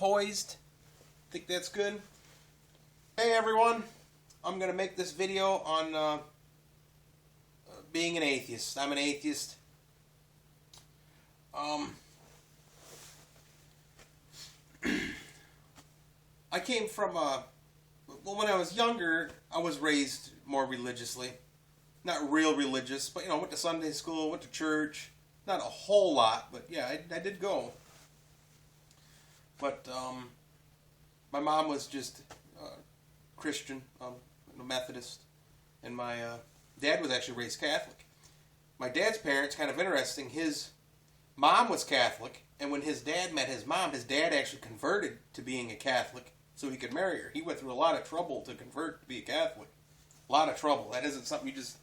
poised. Think that's good? Hey everyone, I'm going to make this video on being an atheist. I'm an atheist. I came from well, when I was younger, I was raised more religiously. Not real religious, but went to Sunday school, went to church. Not a whole lot, but yeah, I did go. But my mom was just Christian, Methodist, and my dad was actually raised Catholic. My dad's parents, kind of interesting, his mom was Catholic, and when his dad met his dad actually converted to being a Catholic so he could marry her. He went through a lot of trouble to convert to be a Catholic. A lot of trouble. That isn't something you just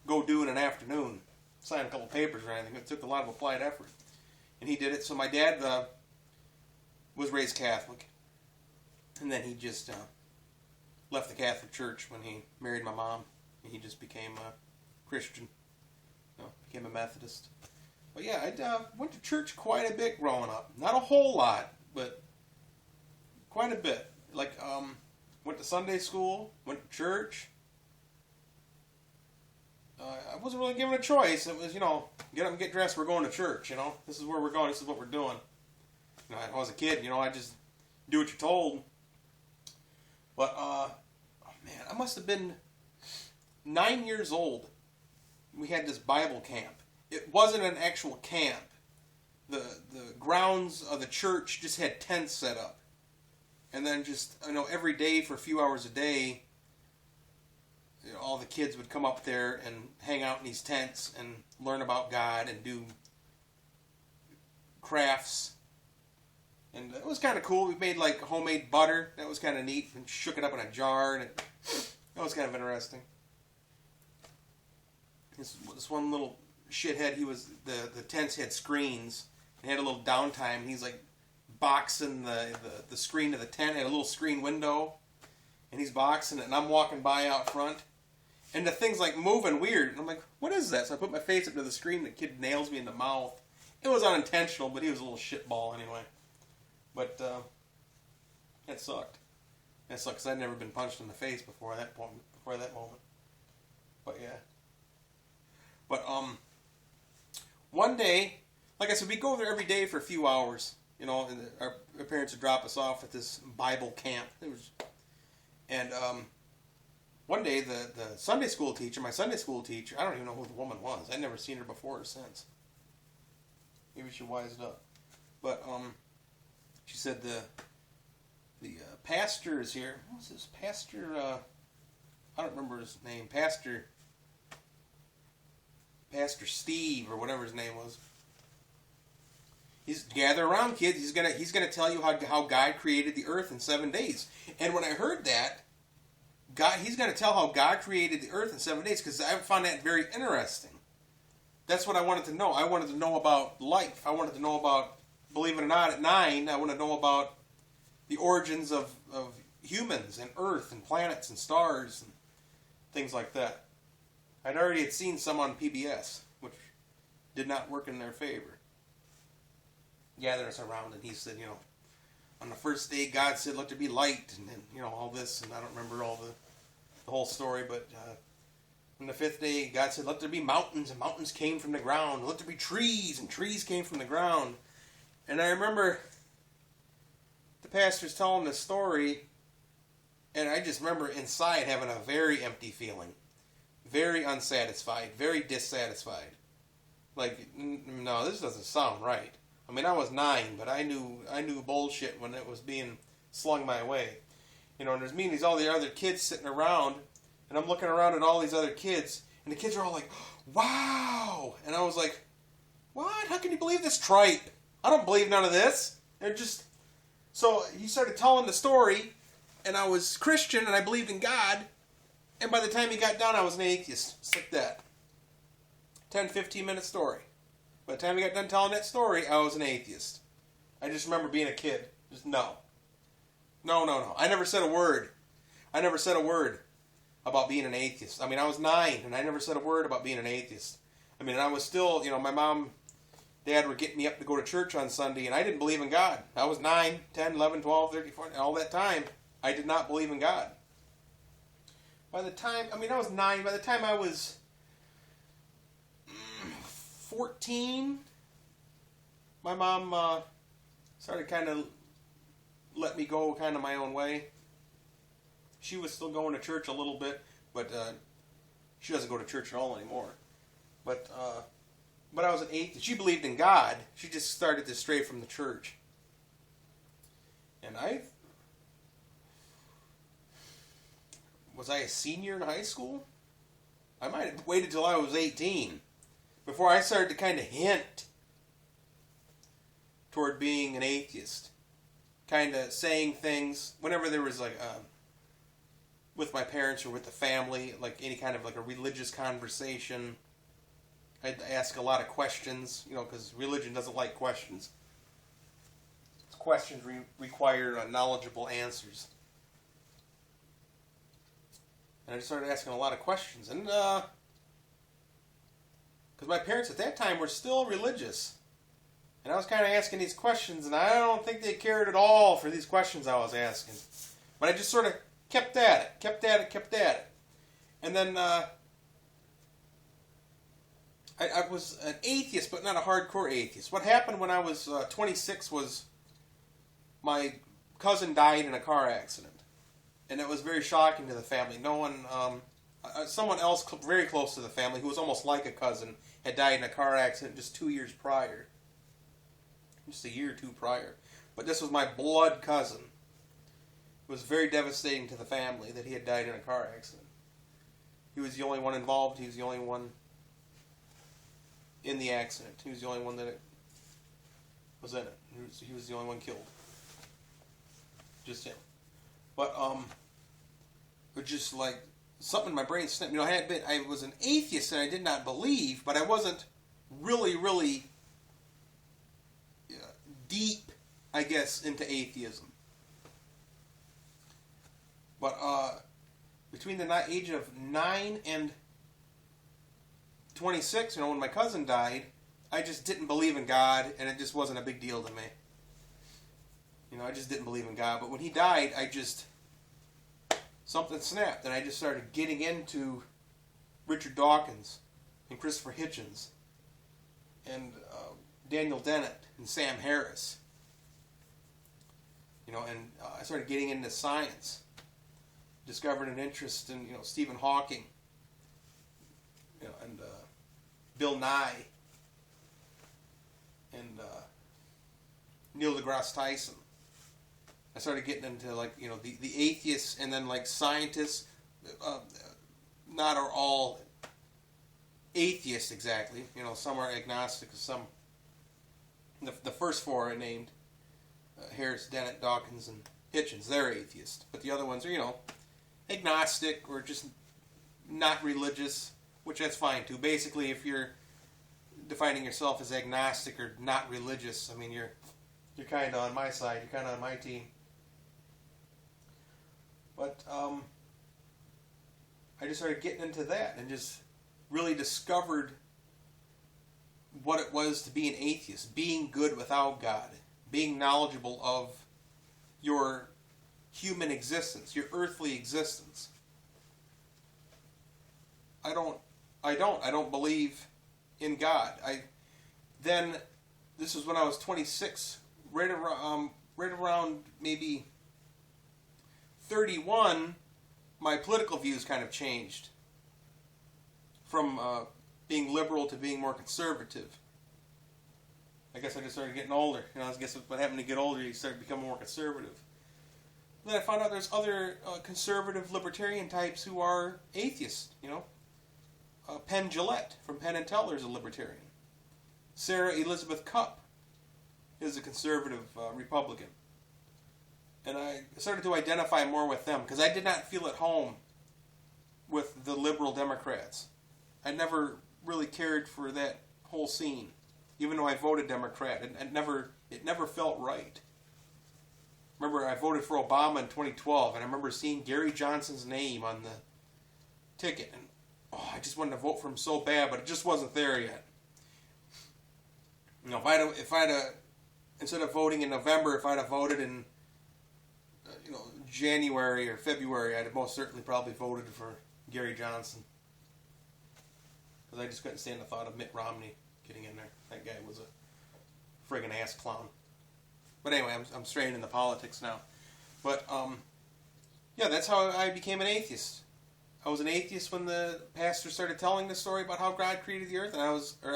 go do in an afternoon, sign a couple papers or anything. It took a lot of applied effort. And he did it. So my dad was raised Catholic. And then he just left the Catholic Church when he married my mom. And he just became a Christian. Became a Methodist. But yeah, I went to church quite a bit growing up. Not a whole lot, but quite a bit. Like, went to Sunday school, went to church. I wasn't really given a choice. It was, get up and get dressed, we're going to church, This is where we're going, this is what we're doing. I was a kid, I just do what you're told. But, oh man, I must have been 9 years old. We had this Bible camp. It wasn't an actual camp. The grounds of the church just had tents set up. And then just, every day for a few hours a day, all the kids would come up there and hang out in these tents and learn about God and do crafts. And it was kind of cool. We made like homemade butter. That was kind of neat. And shook it up in a jar. And that was kind of interesting. This one little shithead, the tents had screens. And had a little downtime. He's like boxing the screen of the tent. It had a little screen window. And he's boxing it. And I'm walking by out front. And the thing's like moving weird. And I'm like, what is that? So I put my face up to the screen. The kid nails me in the mouth. It was unintentional, but he was a little shitball anyway. But that sucked. That sucked because I'd never been punched in the face before that moment. But yeah. But one day, like I said, we go there every day for a few hours. And our parents would drop us off at this Bible camp. One day, the Sunday school teacher, my Sunday school teacher, I don't even know who the woman was. I'd never seen her before or since. Maybe she wised up. But she said the pastor is here. What was this? Pastor, I don't remember his name. Pastor Steve, or whatever his name was. He's gather around, kids. He's gonna tell you how God created the earth in 7 days. And when I heard that, he's going to tell how God created the earth in 7 days, because I found that very interesting. That's what I wanted to know. I wanted to know about life. I wanted to know about, believe it or not, at 9, I want to know about the origins of humans and earth and planets and stars and things like that. I'd already had seen some on PBS, which did not work in their favor. Gathered us around, and he said, on the first day, God said, let there be light, and then, all this, and I don't remember all the whole story, but on the 5th day, God said, let there be mountains, and mountains came from the ground. Let there be trees, and trees came from the ground. And I remember the pastors telling this story, and I just remember inside having a very empty feeling. Very unsatisfied, very dissatisfied. Like, no, this doesn't sound right. I mean, I was 9, but I knew bullshit when it was being slung my way. And there's me and all the other kids sitting around, and I'm looking around at all these other kids, and the kids are all like, wow! And I was like, what? How can you believe this tripe? I don't believe none of this. They're just... So he started telling the story, and I was Christian, and I believed in God, and by the time he got done, I was an atheist. Just like that. 10, 15-minute story. By the time he got done telling that story, I was an atheist. I just remember being a kid. Just no. No. I never said a word. About being an atheist. I mean, I was 9, and I never said a word about being an atheist. I mean, I was still, my mom Dad would get me up to go to church on Sunday, and I didn't believe in God. I was 9, 10, 11, 12, 13, 14, all that time, I did not believe in God. By the time, I was 9, by the time I was 14, my mom started kind of let me go kind of my own way. She was still going to church a little bit, but she doesn't go to church at all anymore. But I was an atheist. She believed in God. She just started to stray from the church. And was I a senior in high school? I might have waited till I was 18 before I started to kind of hint toward being an atheist. Kind of saying things whenever there was like with my parents or with the family, like any kind of like a religious conversation. I'd ask a lot of questions, because religion doesn't like questions. Questions require knowledgeable answers. And I just started asking a lot of questions. And, because my parents at that time were still religious. And I was kind of asking these questions, and I don't think they cared at all for these questions I was asking. But I just sort of kept at it. And then, I was an atheist, but not a hardcore atheist. What happened when I was 26 was my cousin died in a car accident. And it was very shocking to the family. No one, someone else very close to the family, who was almost like a cousin, had died in a car accident just 2 years prior. Just a year or two prior. But this was my blood cousin. It was very devastating to the family that he had died in a car accident. He was the only one involved. He was the only one in the accident. He was the only one that was in it. He was the only one killed. Just him. But it just like something in my brain snapped. I was an atheist and I did not believe, but I wasn't really deep, I guess, into atheism. But between the age of 9 and 26, when my cousin died, I just didn't believe in God, and it just wasn't a big deal to me. I just didn't believe in God. But when he died, something snapped, and I just started getting into Richard Dawkins and Christopher Hitchens and Daniel Dennett and Sam Harris. And I started getting into science. Discovered an interest in, Stephen Hawking, and Bill Nye, and Neil deGrasse Tyson. I started getting into the atheists, and then scientists. Not are all atheists exactly. Some are agnostic. Some. The first four I named, Harris, Dennett, Dawkins, and Hitchens. They're atheists, but the other ones are agnostic or just not religious, which that's fine too. Basically, if you're defining yourself as agnostic or not religious, you're kind of on my side. You're kind of on my team. But I just started getting into that and just really discovered what it was to be an atheist, being good without God, being knowledgeable of your human existence, your earthly existence. I don't believe in God. This was when I was 26, right around maybe 31, my political views kind of changed from being liberal to being more conservative. I guess I just started getting older. I guess what happened to get older, you start becoming more conservative. Then I found out there's other conservative libertarian types who are atheists. Penn Jillette from Penn and Teller is a libertarian. Sarah Elizabeth Cupp is a conservative Republican. And I started to identify more with them because I did not feel at home with the liberal Democrats. I never really cared for that whole scene, even though I voted Democrat. It never felt right. Remember, I voted for Obama in 2012, and I remember seeing Gary Johnson's name on the ticket, and I just wanted to vote for him so bad, but it just wasn't there yet. if I'd instead of voting in November, if I'd have voted in January or February, I'd have most certainly probably voted for Gary Johnson, because I just couldn't stand the thought of Mitt Romney getting in there. That guy was a friggin' ass clown. But anyway, I'm straying into politics now. But yeah, that's how I became an atheist. I was an atheist when the pastor started telling the story about how God created the earth, and I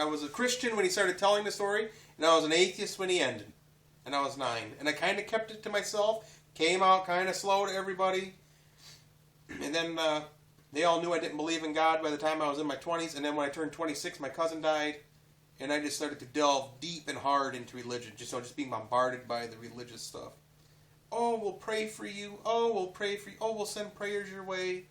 was a Christian when he started telling the story, and I was an atheist when he ended, and I was 9, and I kind of kept it to myself. Came out kind of slow to everybody, and then they all knew I didn't believe in God by the time I was in my 20s, and then when I turned 26, my cousin died, and I just started to delve deep and hard into religion, just being bombarded by the religious stuff. Oh, we'll pray for you. Oh, we'll pray for you. Oh, we'll send prayers your way.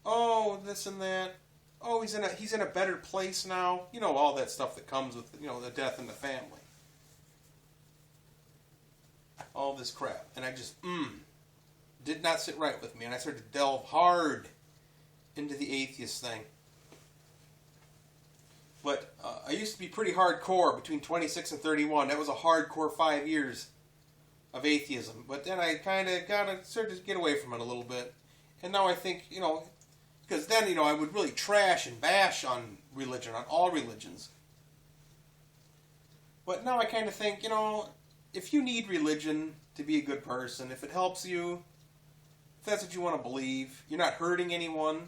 Oh, this and that. Oh, he's in a better place now. All that stuff that comes with the death in the family. All this crap, and I just did not sit right with me, and I started to delve hard into the atheist thing. But I used to be pretty hardcore between 26 and 31. That was a hardcore 5 years of atheism. But then I kind of started to get away from it a little bit, and now I think because then I would really trash and bash on religion, on all religions. But now I kind of think if you need religion to be a good person, if it helps you, if that's what you want to believe, you're not hurting anyone,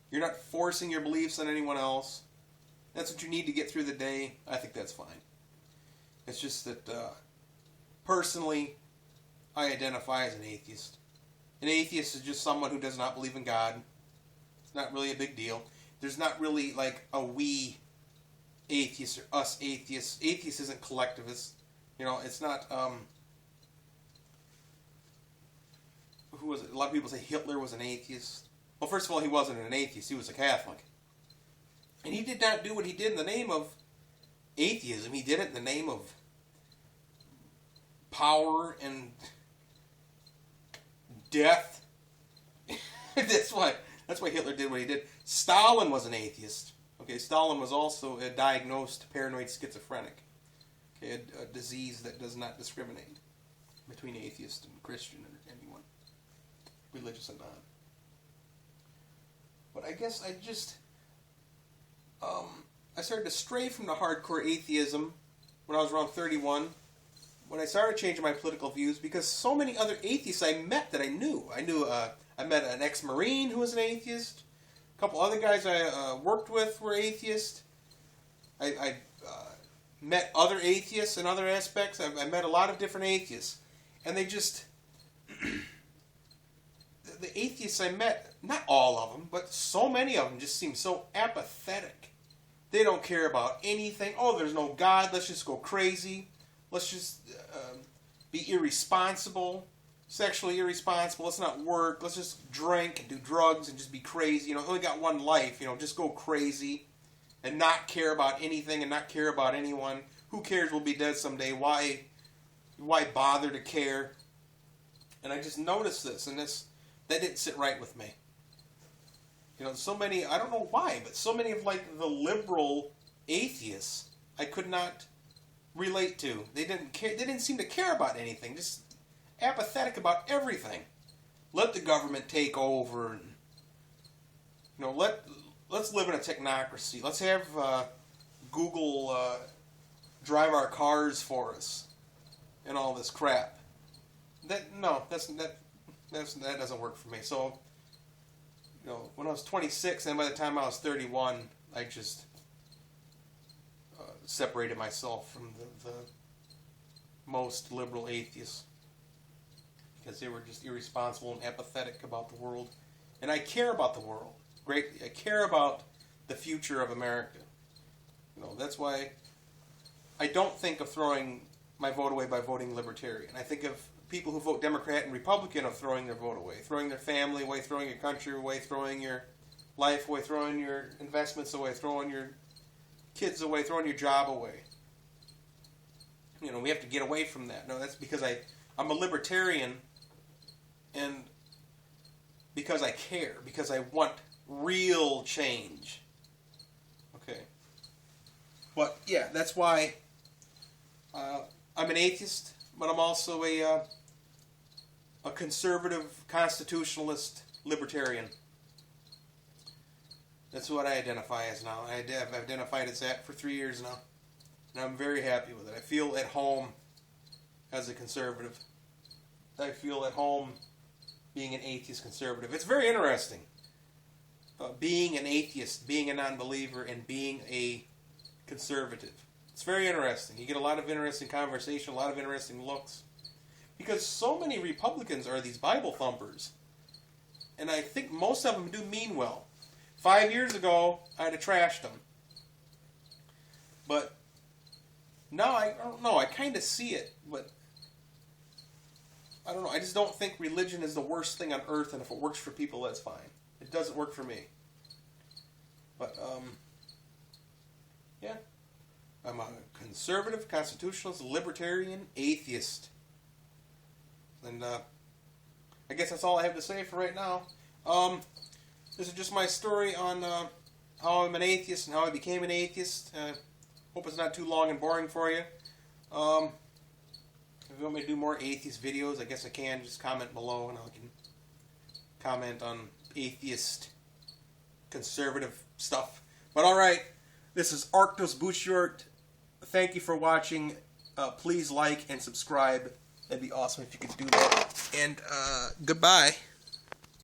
you're not forcing your beliefs on anyone else, that's what you need to get through the day, I think that's fine. It's just that, personally, I identify as an atheist. An atheist is just someone who does not believe in God. It's not really a big deal. There's not really like a we atheists or us atheists. Atheist isn't collectivist. It's not, who was it? A lot of people say Hitler was an atheist. Well, first of all, he wasn't an atheist. He was a Catholic. And he did not do what he did in the name of atheism. He did it in the name of power and death. That's why Hitler did what he did. Stalin was an atheist. Okay, Stalin was also a diagnosed paranoid schizophrenic. Okay, a disease that does not discriminate between atheist and Christian or anyone, religious and non. But I guess I just, I started to stray from the hardcore atheism when I was around 31, when I started changing my political views, because so many other atheists I met that I knew. I met an ex-Marine who was an atheist. A couple other guys I worked with were atheists. I met other atheists in other aspects. I met a lot of different atheists. And they just... the atheists I met, not all of them, but so many of them just seem so apathetic. They don't care about anything. Oh, there's no God. Let's just go crazy. Let's just be irresponsible, sexually irresponsible. Let's not work. Let's just drink and do drugs and just be crazy. Only got one life. Just go crazy and not care about anything and not care about anyone. Who cares? We'll be dead someday. Why bother to care? And I just noticed this, and that didn't sit right with me. So many, I don't know why, but so many of the liberal atheists I could not relate to. They didn't care. They didn't seem to care about anything. Just apathetic about everything. Let the government take over. And, let's live in a technocracy. Let's have Google drive our cars for us, and all this crap. That doesn't work for me. So, when I was 26, and by the time I was 31, I just separated myself from the most liberal atheists, because they were just irresponsible and apathetic about the world. And I care about the world greatly. I care about the future of America. That's why I don't think of throwing my vote away by voting Libertarian. I think of people who vote Democrat and Republican of throwing their vote away, throwing their family away, throwing your country away, throwing your life away, throwing your investments away, throwing your kids away, throwing your job away. We have to get away from that. No, that's because I'm a libertarian, and because I care, because I want real change. Okay. But yeah, that's why I'm an atheist, but I'm also a conservative, constitutionalist, libertarian. That's what I identify as now. I've identified as that for 3 years now. And I'm very happy with it. I feel at home as a conservative. I feel at home being an atheist conservative. It's very interesting. Being an atheist, being a non-believer, and being a conservative. It's very interesting. You get a lot of interesting conversation, a lot of interesting looks. Because so many Republicans are these Bible thumpers. And I think most of them do mean well. 5 years ago, I'd have trashed them. But now, I don't know, I kind of see it. But I don't know, I just don't think religion is the worst thing on earth, and if it works for people, that's fine. It doesn't work for me. But, yeah. I'm a conservative, constitutionalist, libertarian, atheist. And, I guess that's all I have to say for right now. This is just my story on how I'm an atheist and how I became an atheist. Hope it's not too long and boring for you. If you want me to do more atheist videos, I guess I can. Just comment below and I can comment on atheist, conservative stuff. But alright, this is Arctos Butchert. Thank you for watching. Please like and subscribe. That'd be awesome if you could do that. And goodbye.